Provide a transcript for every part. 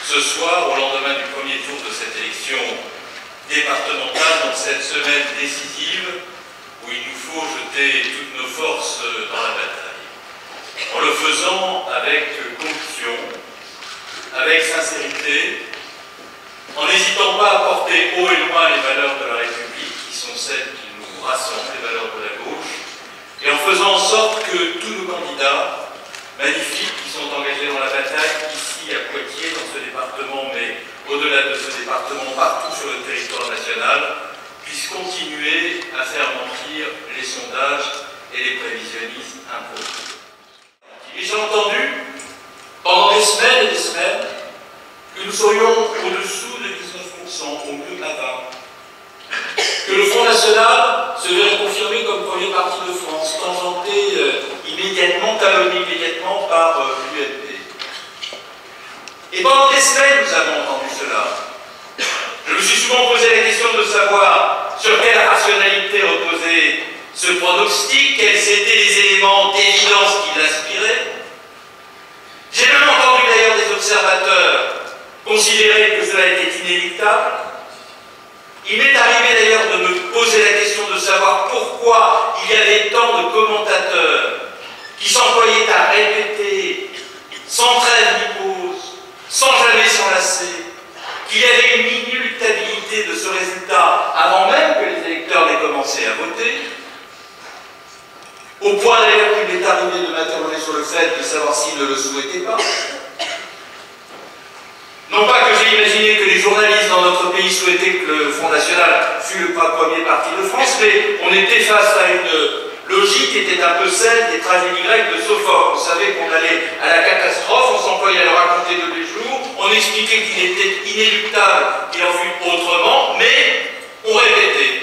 ce soir, au lendemain du premier tour de cette élection départementale, dans cette semaine décisive où il nous faut jeter toutes nos forces dans la bataille. En le faisant avec conviction, avec sincérité, en n'hésitant pas à porter haut et loin les valeurs de la République, qui sont celles qui nous rassemblent, les valeurs de la gauche, et en faisant en sorte que tous nos candidats magnifiques qui sont engagés dans la bataille, ici à Poitiers, dans ce département, mais au-delà de ce département, partout sur le territoire national, puissent continuer à faire mentir les sondages et les prévisionnistes imposés. Et j'ai entendu, pendant des semaines et des semaines, que nous serions au-dessous de 19%, au mieux à 20%. Que le Front National se verrait confirmé comme premier parti de France, tangenté immédiatement, talonné immédiatement par l'UMP. Et pendant des semaines, nous avons entendu cela. Je me suis souvent posé la question de savoir sur quelle rationalité reposait ce pronostic, quels étaient les éléments d'évidence qui l'inspiraient. J'ai même entendu d'ailleurs des observateurs considérer que cela était inéluctable. Il m'est arrivé d'ailleurs de me poser la question de savoir pourquoi il y avait tant de commentateurs qui s'employaient à répéter, sans trêve ni pause, sans jamais s'enlacer, qu'il y avait une inéluctabilité de ce résultat avant même que les électeurs n'aient commencé à voter, au point d'ailleurs qu'il m'est arrivé de m'interroger sur le fait de savoir s'ils ne le souhaitaient pas. Non pas que j'ai imaginé que les journalistes dans notre pays souhaitaient que le Front National fût le premier parti de France, mais on était face à une logique qui était un peu celle des tragédies grecques de Sophocle. On savait qu'on allait à la catastrophe, on s'employait à le raconter tous les jours, on expliquait qu'il était inéluctable qu'il en fût autrement, mais on répétait.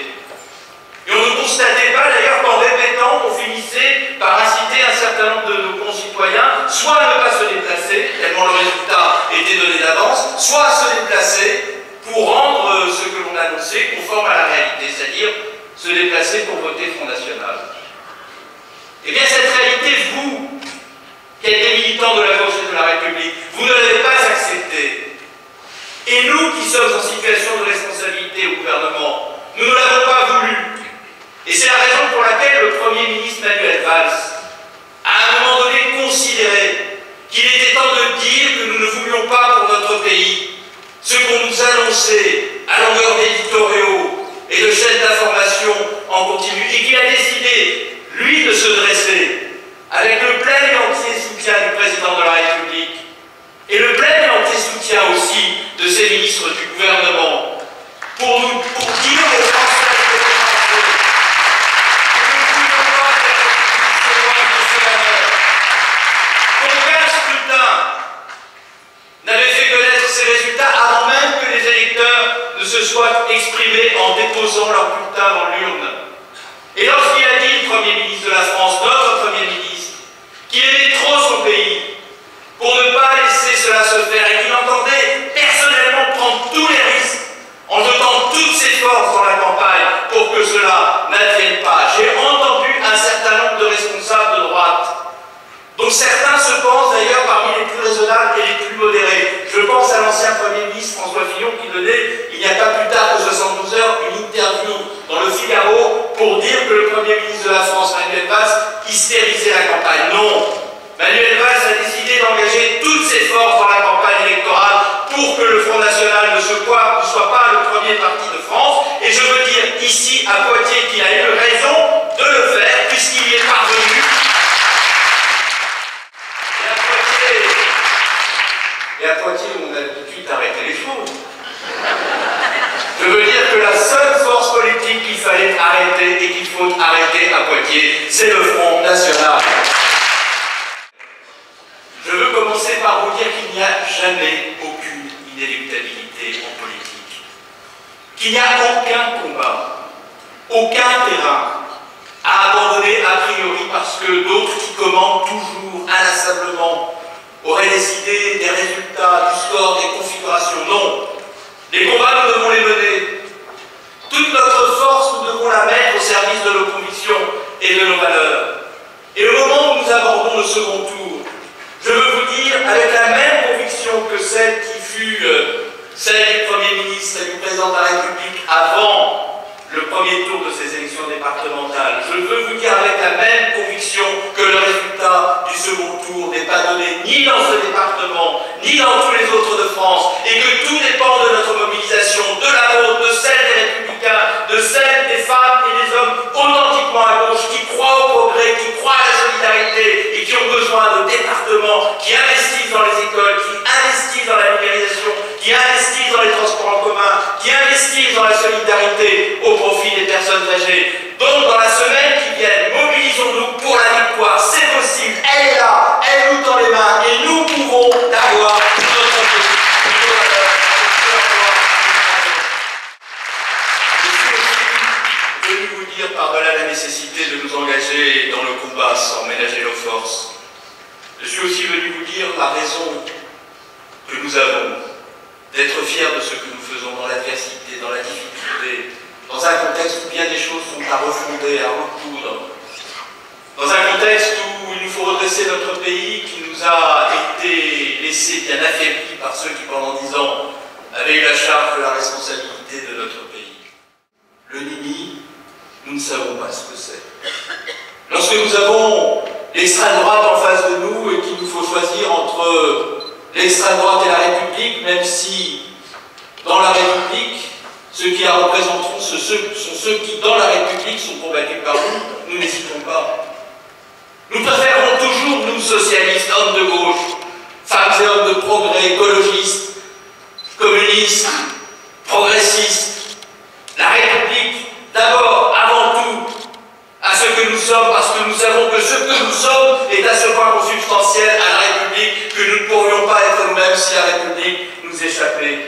Et on ne constatait pas d'ailleurs qu'en répétant, on finissait par inciter un certain nombre de nos concitoyens soit à ne pas se déplacer, tellement le résultat était donné d'avance, soit à se déplacer pour rendre ce que l'on annonçait conforme à la réalité, c'est-à-dire se déplacer pour voter Front National. Eh bien cette réalité, vous, qui êtes des militants de la gauche et de la République, vous ne l'avez pas acceptée. Et nous qui sommes en situation de responsabilité au gouvernement, nous ne l'avons pas voulu. Et c'est la raison pour laquelle le Premier ministre Manuel Valls a à un moment donné considéré qu'il était temps de dire que nous ne voulions pas pour notre pays ce qu'on nous annonçait à longueur d'éditoriaux et de chaînes d'information en continu, et qu'il a décidé, lui, de se dresser avec le plein et entier soutien du président de la République et le plein et entier soutien aussi de ses ministres du gouvernement pour dire aux Français n'avait fait connaître ces résultats avant même que les électeurs ne se soient exprimés en déposant leur bulletin dans l'urne. Et lorsqu'il a dit, le Premier ministre de la France, notre Premier ministre, qu'il aimait trop son pays pour ne pas laisser cela se faire et qu'il entendait personnellement prendre tous les risques en jetant toutes ses forces dans la campagne pour que cela n'advienne pas, j'ai entendu un certain nombre de responsables de droite, dont certains se pensent d'ailleurs parmi les plus raisonnables et les plus modérés. Je pense à l'ancien Premier ministre François Fillon qui donnait, il n'y a pas plus tard que 72 heures, une interview dans le Figaro pour dire que le Premier ministre de la France, Manuel Valls, hystérisait la campagne. Non, Manuel Valls a décidé d'engager toutes ses forces dans la campagne électorale pour que le Front National ne soit pas le premier parti de France. Et je veux dire ici à Poitiers qu'il a eu raison de le faire puisqu'il y est parvenu. Et à Poitiers, on a l'habitude d'arrêter les choses. Je veux dire que la seule force politique qu'il fallait arrêter et qu'il faut arrêter à Poitiers, c'est le Front National. Je veux commencer par vous dire qu'il n'y a jamais aucune inéluctabilité en politique. Qu'il n'y a aucun combat, aucun terrain à abandonner a priori parce que d'autres qui commandent toujours inlassablement auraient décidé des résultats, du score, des configurations. Non. Les combats, nous devons les mener. Toute notre force, nous devons la mettre au service de nos convictions et de nos valeurs. Et au moment où nous abordons le second tour, je veux vous dire, avec la même conviction que celle qui fut départementales. Je veux vous dire avec la même conviction que le résultat du second tour n'est pas donné ni dans ce département, ni dans tous les autres de France, et que tout dépend de notre mobilisation, de la vôtre, de celle des Républicains, de celle des femmes et des hommes authentiquement à gauche, qui croient au progrès, qui croient à la solidarité, et qui ont besoin de départements qui investissent dans les écoles, qui investissent dans la numérisation, qui investissent dans les transports en commun, qui investissent dans la solidarité au profit des personnes âgées. Donc, dans la semaine qui vient, mobilisons-nous pour la victoire. C'est possible, elle est là, elle nous tend les mains, et nous pouvons avoir notre pays. Je suis aussi venu vous dire, par-delà la nécessité de nous engager dans le combat sans ménager nos forces, je suis aussi venu vous dire la raison que nous avons d'être fiers de ce que nous faisons dans l'adversité, dans la difficulté, dans un contexte où bien des choses sont à refonder, à recoudre, dans un contexte où il nous faut redresser notre pays qui nous a été laissé bien affaibli par ceux qui pendant 10 ans avaient eu la charge de la responsabilité de notre pays. Le Nini, nous ne savons pas ce que c'est. Lorsque nous avons l'extrême droite en face de nous et qu'il nous faut choisir entre l'extrême droite et la République, même si dans la République, ceux qui la représenteront sont ceux qui, dans la République, sont combattus par nous n'hésitons pas. Nous préférons toujours, nous socialistes, hommes de gauche, femmes et hommes de progrès, écologistes, communistes, progressistes, la République, d'abord, avant tout, à ce que nous sommes, parce que nous savons que ce que nous sommes est à ce point consubstantiel à la République que nous ne pourrions pas être nous-mêmes si la République nous échappait.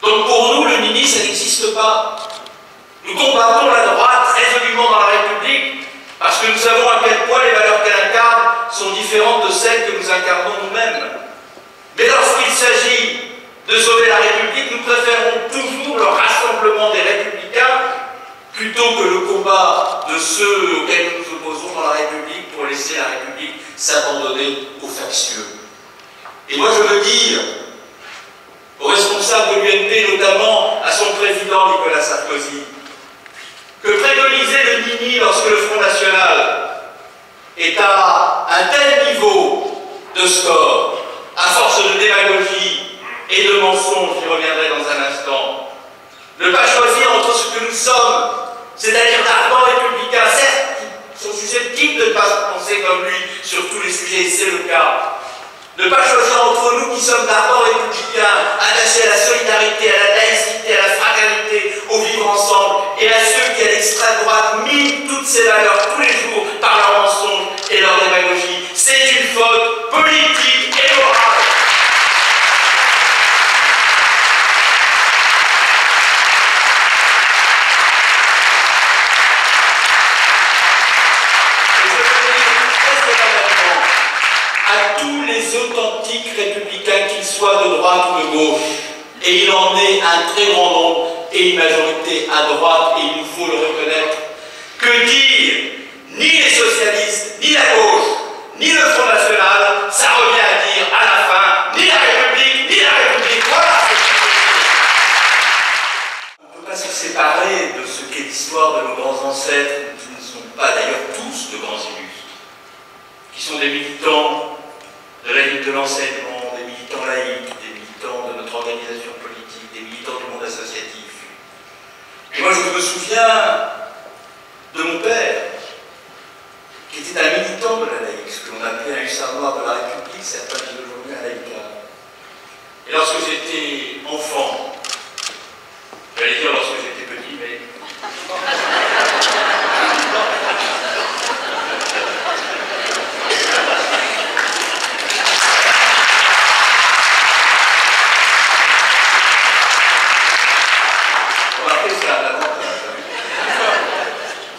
Donc pour nous, le Nini, ça n'existe pas. Nous combattons la droite résolument dans la République parce que nous savons à quel point les valeurs qu'elle incarne sont différentes de celles que nous incarnons nous-mêmes. Mais lorsqu'il s'agit de sauver la République, nous préférons toujours le rassemblement des Républicains plutôt que le combat de ceux auxquels nous nous opposons dans la République pour laisser la République s'abandonner aux factieux. Et moi je veux dire aux responsables de l'UMP, notamment à son président Nicolas Sarkozy, que préconiser le Nini lorsque le Front National est à un tel niveau de score, à force de démagogie et de mensonges, j'y reviendrai dans un instant, ne pas choisir entre ce que nous sommes, c'est-à-dire d'ardents républicains, certes, qui sont susceptibles de ne pas penser comme lui sur tous les sujets, et c'est le cas. Ne pas choisir entre nous qui sommes d'ardents républicains, attachés à la solidarité, à la laïcité, à la fraternité, au vivre ensemble, et à ceux qui, à l'extrême droite, minent toutes ces valeurs tous les jours par leurs mensonges et leur démagogie. C'est une faute politique et morale. À tous les authentiques républicains, qu'ils soient de droite ou de gauche, et il en est un très grand nombre, et une majorité à droite, et il nous faut le reconnaître, que dire ni les socialistes, ni la gauche, ni le Front National, ça revient à dire à la fin, ni la République, ni la République. Voilà ce que on ne peut pas se séparer de ce qu'est l'histoire de nos grands ancêtres, qui ne sont pas d'ailleurs tous de grands illustres, qui sont des militants de la lutte de l'enseignement, des militants laïcs, des militants de notre organisation politique, des militants du monde associatif. Et moi, je me souviens de mon père, qui était un militant de la laïque, ce que l'on appelait un hussard noir de la République, certains disent aujourd'hui un laïcard. Et lorsque j'étais enfant, j'allais dire lorsque j'étais petit, mais...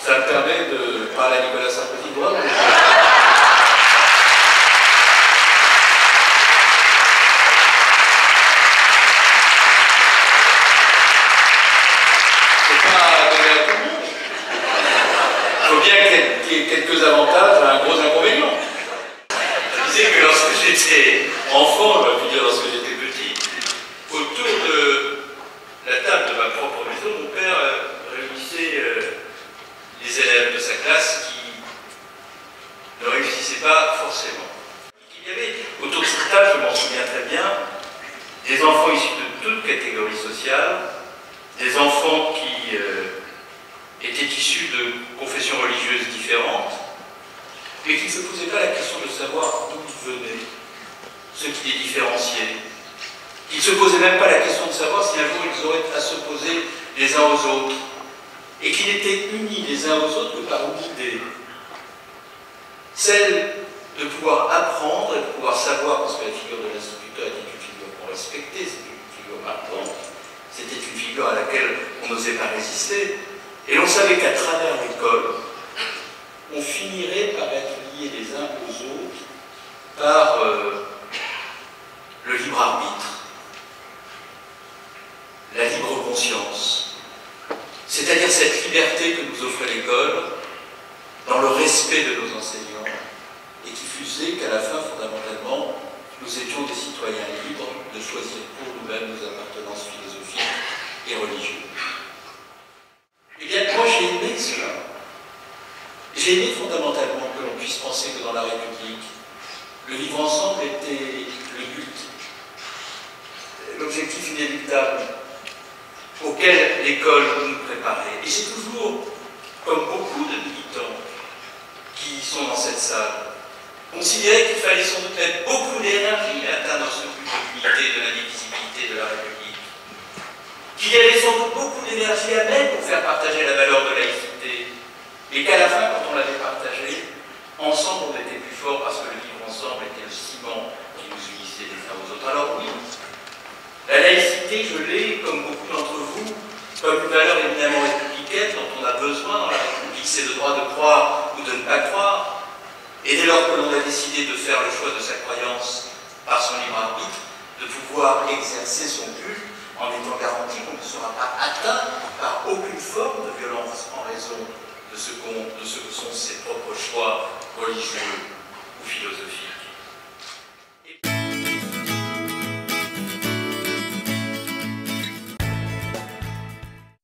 Ça me permet de parler à Nicolas Sarkozy. C'est pas donné à tout le monde. Il faut bien qu'il y ait quelques avantages, un gros inconvénient. Je disais que lorsque j'étais enfant, je vais vous dire lorsque j'étais petit, autour de la table de ma propre maison, mon père réunissait catégories sociales, des enfants qui étaient issus de confessions religieuses différentes, et qui ne se posaient pas la question de savoir d'où ils venaient, ce qui les différenciait. Ils ne se posaient même pas la question de savoir si un jour ils auraient à s'opposer les uns aux autres, et qui n'étaient unis les uns aux autres que par une idée, celle de pouvoir apprendre et de pouvoir savoir, parce que la figure de l'instituteur était une figure qu'on respectait, c'était une figure marquante, c'était une figure à laquelle on n'osait pas résister, et l'on savait qu'à travers l'école, on finirait par être liés les uns aux autres par le libre arbitre, la libre conscience, c'est-à-dire cette liberté que nous offrait l'école dans le respect de nos enseignants et qui faisait qu'à la fin, fondamentalement, nous étions des citoyens libres de choisir pour nous-mêmes nos appartenances philosophiques et religieuses. Eh bien, moi j'ai aimé cela. J'ai aimé fondamentalement que l'on puisse penser que dans la République, le vivre ensemble était le but, l'objectif inéluctable auquel l'école nous préparait. Et j'ai toujours, comme beaucoup de militants qui sont dans cette salle, considéré qu'il fallait sans doute mettre beaucoup d'énergie à atteindre ce but de l'unité, de l'indivisibilité de la République, qu'il y avait sans doute beaucoup d'énergie à mettre pour faire partager la valeur de laïcité, et qu'à la fin, quand on l'avait partagé, ensemble on était plus fort parce que le vivre ensemble était le ciment qui nous unissait les uns aux autres. Alors oui, la laïcité, je l'ai, comme beaucoup d'entre vous, comme une valeur éminemment républicaine dont on a besoin dans la République, c'est le droit de croire ou de ne pas croire. Et dès lors que l'on a décidé de faire le choix de sa croyance par son libre arbitre, de pouvoir exercer son culte en étant garanti qu'on ne sera pas atteint par aucune forme de violence en raison de ce que sont ses propres choix religieux.